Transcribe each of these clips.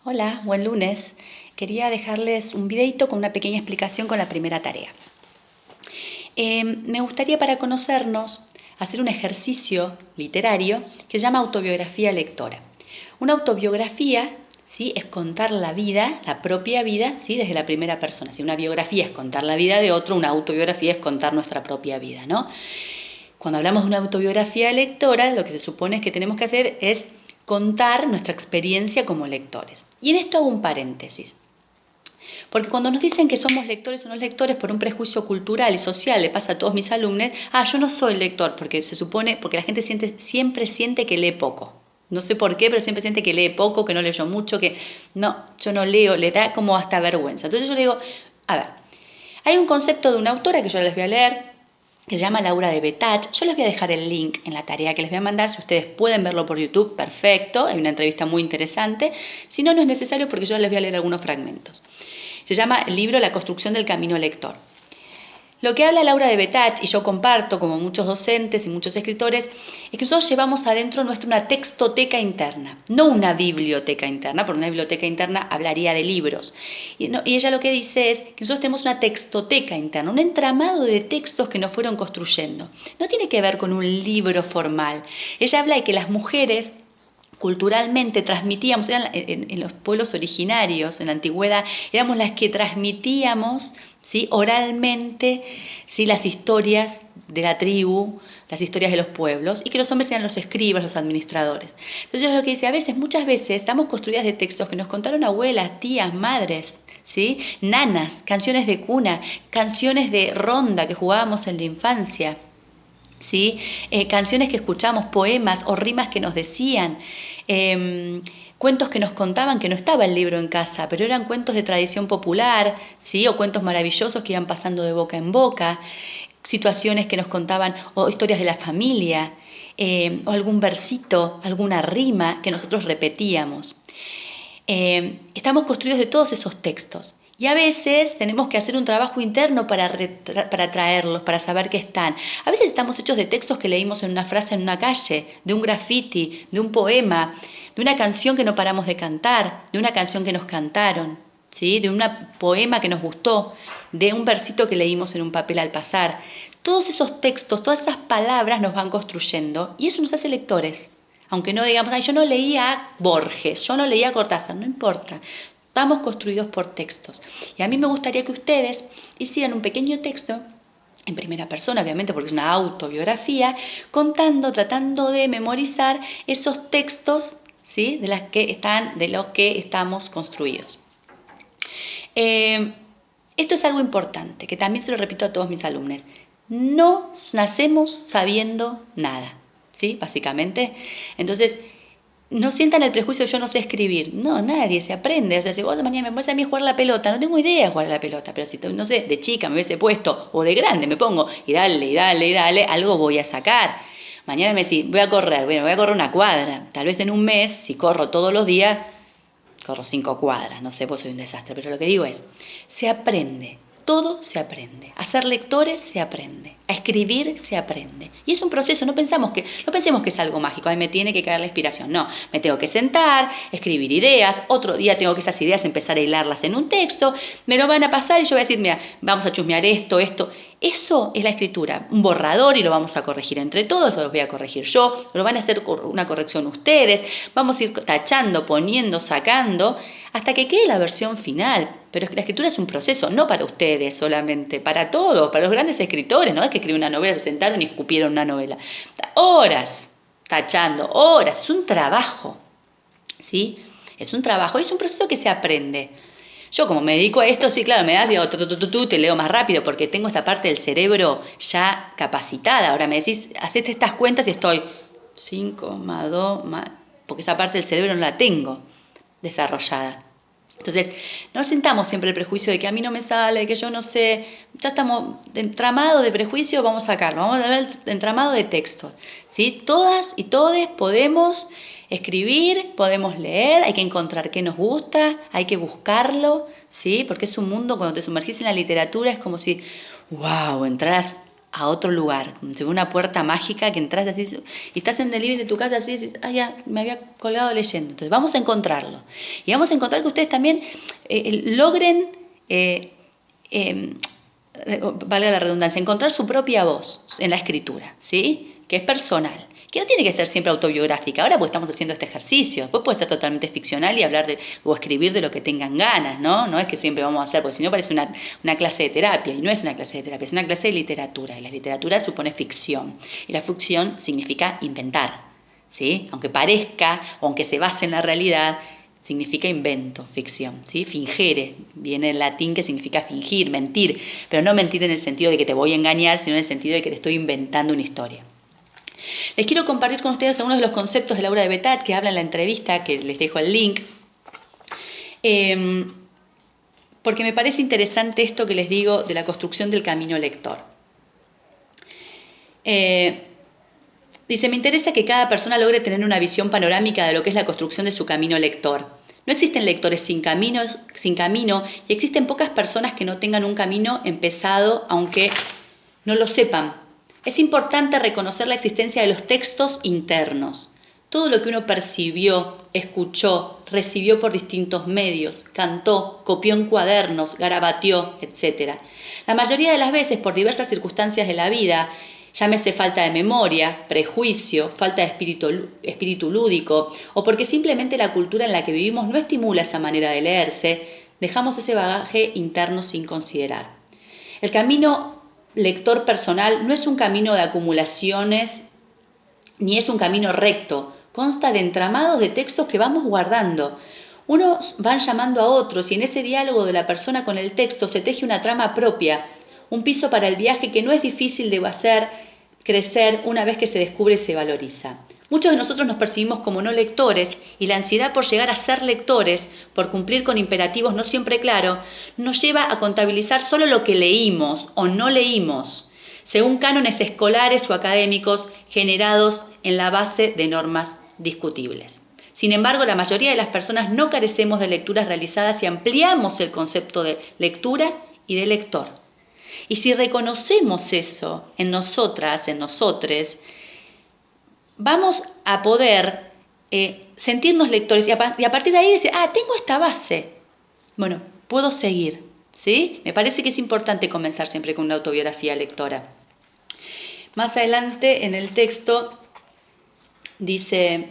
Hola, buen lunes. Quería dejarles un videito con una pequeña explicación con la primera tarea. Me gustaría para conocernos hacer un ejercicio literario que se llama autobiografía lectora. Una autobiografía, ¿sí?, es contar la vida, la propia vida, ¿sí?, desde la primera persona. Si una biografía es contar la vida de otro, una autobiografía es contar nuestra propia vida, ¿no? Cuando hablamos de una autobiografía lectora, lo que se supone que tenemos que hacer es contar nuestra experiencia como lectores. Y en esto hago un paréntesis. Porque cuando nos dicen que somos lectores o no lectores por un prejuicio cultural y social, le pasa a todos mis alumnos, yo no soy lector, porque se supone, porque la gente siempre siente que lee poco. No sé por qué, pero siempre siente que lee poco, que no leyó mucho, que no, yo no leo, le da como hasta vergüenza. Entonces yo le digo, a ver, hay un concepto de una autora que yo les voy a leer, que se llama Laura de Betach. Yo les voy a dejar el link en la tarea que les voy a mandar. Si ustedes pueden verlo por YouTube, perfecto. Hay una entrevista muy interesante. Si no, no es necesario porque yo les voy a leer algunos fragmentos. Se llama el libro La construcción del camino lector. Lo que habla Laura de Betach, y yo comparto como muchos docentes y muchos escritores, es que nosotros llevamos adentro nuestra una textoteca interna, no una biblioteca interna, porque una biblioteca interna hablaría de libros. Y ella lo que dice es que nosotros tenemos una textoteca interna, un entramado de textos que nos fueron construyendo. No tiene que ver con un libro formal. Ella habla de que las mujeres culturalmente transmitíamos, en los pueblos originarios, en la antigüedad, éramos las que transmitíamos, ¿sí?, oralmente, ¿sí?, las historias de la tribu, las historias de los pueblos, y que los hombres eran los escribas, los administradores. Entonces lo que dice, muchas veces estamos construidas de textos que nos contaron abuelas, tías, madres, ¿sí?, nanas, canciones de cuna, canciones de ronda que jugábamos en la infancia, ¿sí?, canciones que escuchamos, poemas o rimas que nos decían, cuentos que nos contaban, que no estaba el libro en casa, pero eran cuentos de tradición popular, ¿sí?, o cuentos maravillosos que iban pasando de boca en boca, situaciones que nos contaban, o historias de la familia, o algún versito, alguna rima que nosotros repetíamos. Estamos construidos de todos esos textos. Y a veces tenemos que hacer un trabajo interno para traerlos, para saber qué están. A veces estamos hechos de textos que leímos en una frase en una calle, de un graffiti, de un poema, de una canción que no paramos de cantar, de una canción que nos cantaron, ¿sí?, de un poema que nos gustó, de un versito que leímos en un papel al pasar. Todos esos textos, todas esas palabras nos van construyendo y eso nos hace lectores. Aunque no digamos, yo no leía a Borges, yo no leía a Cortázar, no importa. Estamos construidos por textos. Y a mí me gustaría que ustedes hicieran un pequeño texto, en primera persona, obviamente, porque es una autobiografía, tratando de memorizar esos textos, ¿sí?, de los que estamos construidos. Esto es algo importante, que también se lo repito a todos mis alumnos. No nacemos sabiendo nada, ¿sí?, básicamente. Entonces, no sientan el prejuicio de yo no sé escribir. No, nadie, se aprende. O sea, si vos mañana me pones a mí a jugar la pelota, no tengo idea de jugar a la pelota, pero si, no sé, de chica me hubiese puesto, o de grande me pongo, y dale, algo voy a sacar. Mañana me decís, voy a correr una cuadra. Tal vez en un mes, si corro todos los días, corro 5 cuadras, no sé, pues soy un desastre, pero lo que digo es, se aprende, todo se aprende. A ser lectores se aprende, a escribir se aprende. Y es un proceso, no pensemos que es algo mágico, me tiene que caer la inspiración. No, me tengo que sentar, escribir ideas, otro día tengo que esas ideas empezar a hilarlas en un texto, me lo van a pasar y yo voy a decir, mira, vamos a chusmear esto. Eso es la escritura, un borrador y lo vamos a corregir entre todos, lo voy a corregir yo, lo van a hacer una corrección ustedes, vamos a ir tachando, poniendo, sacando, hasta que quede la versión final. Pero la escritura es un proceso, no para ustedes solamente, para todos, para los grandes escritores, no es que escribieron una novela, se sentaron y escupieron una novela. Horas tachando, horas, es un trabajo, ¿sí? Es un trabajo y es un proceso que se aprende. Yo como me dedico a esto, sí, claro, me das, digo, te leo más rápido porque tengo esa parte del cerebro ya capacitada. Ahora me decís, hacete estas cuentas y estoy 5 más 2 más... porque esa parte del cerebro no la tengo desarrollada. Entonces, no sintamos siempre el prejuicio de que a mí no me sale, que yo no sé. Ya estamos entramado de prejuicio, vamos a sacarlo. Vamos a ver el entramado de textos, ¿sí? Todas y todes podemos escribir, podemos leer, hay que encontrar qué nos gusta, hay que buscarlo, ¿sí? Porque es un mundo, cuando te sumergís en la literatura, es como si, wow, entrás a otro lugar, como si fuera una puerta mágica que entras así, y estás en el living de tu casa así, y dices, ah, ya, me había colgado leyendo. Entonces vamos a encontrarlo. Y vamos a encontrar que ustedes también logren, valga la redundancia, encontrar su propia voz en la escritura, ¿sí? Que es personal. Que no tiene que ser siempre autobiográfica, ahora pues estamos haciendo este ejercicio, después puede ser totalmente ficcional y hablar o escribir de lo que tengan ganas, ¿no? No es que siempre vamos a hacer, porque si no parece una clase de terapia, y no es una clase de terapia, es una clase de literatura, y la literatura supone ficción, y la ficción significa inventar, ¿sí? Aunque parezca, o aunque se base en la realidad, significa invento, ficción, ¿sí? Fingere, viene del latín que significa fingir, mentir, pero no mentir en el sentido de que te voy a engañar, sino en el sentido de que te estoy inventando una historia. Les quiero compartir con ustedes algunos de los conceptos de Laura de Bethat que habla en la entrevista, que les dejo el link, porque me parece interesante esto que les digo de la construcción del camino lector. Dice, me interesa que cada persona logre tener una visión panorámica de lo que es la construcción de su camino lector. No existen lectores sin camino y existen pocas personas que no tengan un camino empezado, aunque no lo sepan. Es importante reconocer la existencia de los textos internos. Todo lo que uno percibió, escuchó, recibió por distintos medios, cantó, copió en cuadernos, garabateó, etc. La mayoría de las veces, por diversas circunstancias de la vida, llámese falta de memoria, prejuicio, falta de espíritu lúdico, o porque simplemente la cultura en la que vivimos no estimula esa manera de leerse, dejamos ese bagaje interno sin considerar. El camino lector personal no es un camino de acumulaciones ni es un camino recto, consta de entramados de textos que vamos guardando. Unos van llamando a otros y en ese diálogo de la persona con el texto se teje una trama propia, un piso para el viaje que no es difícil de hacer crecer una vez que se descubre y se valoriza. Muchos de nosotros nos percibimos como no lectores y la ansiedad por llegar a ser lectores, por cumplir con imperativos no siempre claros, nos lleva a contabilizar solo lo que leímos o no leímos, según cánones escolares o académicos generados en la base de normas discutibles. Sin embargo, la mayoría de las personas no carecemos de lecturas realizadas y ampliamos el concepto de lectura y de lector. Y si reconocemos eso en nosotras, en nosotres, vamos a poder sentirnos lectores y a partir de ahí decir, tengo esta base. Bueno, puedo seguir, ¿sí? Me parece que es importante comenzar siempre con una autobiografía lectora. Más adelante en el texto dice,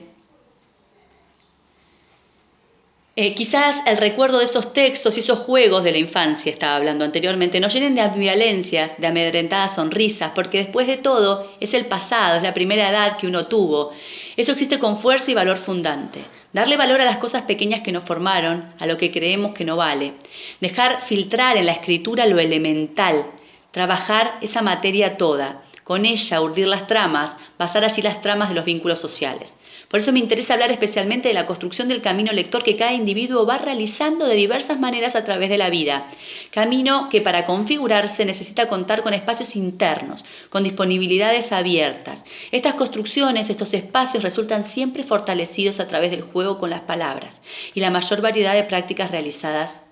quizás el recuerdo de esos textos y esos juegos de la infancia, estaba hablando anteriormente, nos llenen de ambivalencias, de amedrentadas sonrisas, porque después de todo es el pasado, es la primera edad que uno tuvo. Eso existe con fuerza y valor fundante. Darle valor a las cosas pequeñas que nos formaron, a lo que creemos que no vale. Dejar filtrar en la escritura lo elemental, trabajar esa materia toda. Con ella urdir las tramas, basar allí las tramas de los vínculos sociales. Por eso me interesa hablar especialmente de la construcción del camino lector que cada individuo va realizando de diversas maneras a través de la vida. Camino que para configurarse necesita contar con espacios internos, con disponibilidades abiertas. Estas construcciones, estos espacios resultan siempre fortalecidos a través del juego con las palabras y la mayor variedad de prácticas realizadas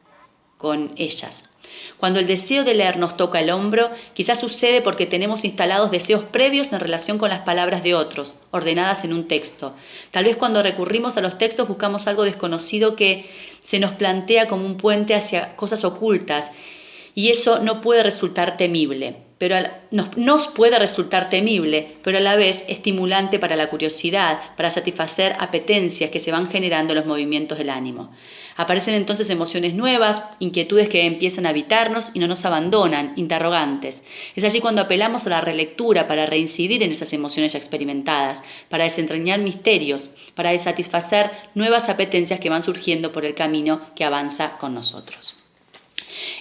con ellas. Cuando el deseo de leer nos toca el hombro, quizás sucede porque tenemos instalados deseos previos en relación con las palabras de otros, ordenadas en un texto. Tal vez cuando recurrimos a los textos buscamos algo desconocido que se nos plantea como un puente hacia cosas ocultas, y eso no puede resultar temible, nos puede resultar temible, pero a la vez estimulante para la curiosidad, para satisfacer apetencias que se van generando en los movimientos del ánimo. Aparecen entonces emociones nuevas, inquietudes que empiezan a habitarnos y no nos abandonan, interrogantes. Es allí cuando apelamos a la relectura para reincidir en esas emociones ya experimentadas, para desentrañar misterios, para satisfacer nuevas apetencias que van surgiendo por el camino que avanza con nosotros.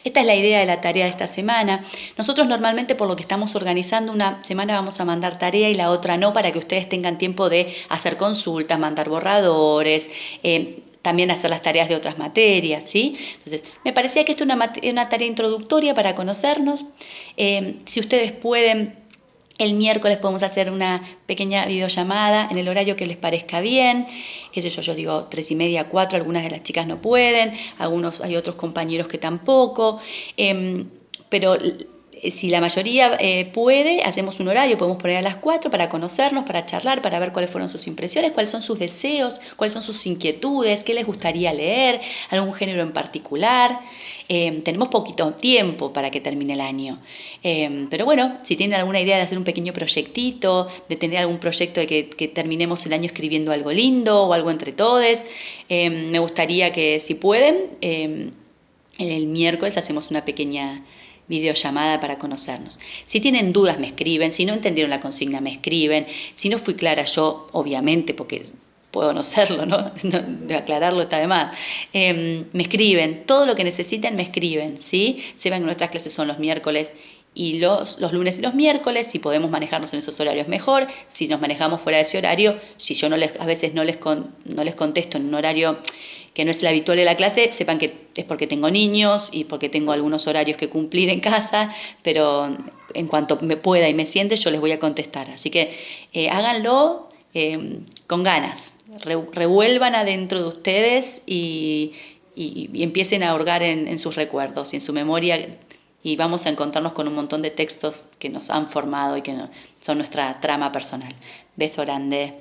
Esta es la idea de la tarea de esta semana. Nosotros normalmente por lo que estamos organizando una semana vamos a mandar tarea y la otra no, para que ustedes tengan tiempo de hacer consultas, mandar borradores, también hacer las tareas de otras materias, ¿sí? Entonces, me parecía que esto es una tarea introductoria para conocernos. Si ustedes pueden, el miércoles podemos hacer una pequeña videollamada en el horario que les parezca bien, qué sé yo digo 3:30, 4, algunas de las chicas no pueden, hay otros compañeros que tampoco, pero Si la mayoría puede, hacemos un horario, podemos poner a las 4 para conocernos, para charlar, para ver cuáles fueron sus impresiones, cuáles son sus deseos, cuáles son sus inquietudes, qué les gustaría leer, algún género en particular. Tenemos poquito tiempo para que termine el año. Pero bueno, si tienen alguna idea de hacer un pequeño proyectito, de tener algún proyecto de que terminemos el año escribiendo algo lindo o algo entre todos, me gustaría que si pueden, el miércoles hacemos una pequeña videollamada para conocernos. Si tienen dudas me escriben, si no entendieron la consigna me escriben, si no fui clara yo, obviamente, porque puedo no serlo, ¿no? De aclararlo está de más. Me escriben, todo lo que necesiten me escriben, ¿sí? Sepan que nuestras clases son los miércoles y los lunes y los miércoles, si podemos manejarnos en esos horarios mejor, si nos manejamos fuera de ese horario, si yo a veces no les contesto en un horario que no es el habitual de la clase, sepan que es porque tengo niños y porque tengo algunos horarios que cumplir en casa, pero en cuanto me pueda y me siente, yo les voy a contestar. Así que háganlo con ganas, revuelvan adentro de ustedes y empiecen a hurgar en sus recuerdos y en su memoria, y vamos a encontrarnos con un montón de textos que nos han formado y que son nuestra trama personal. Beso grande.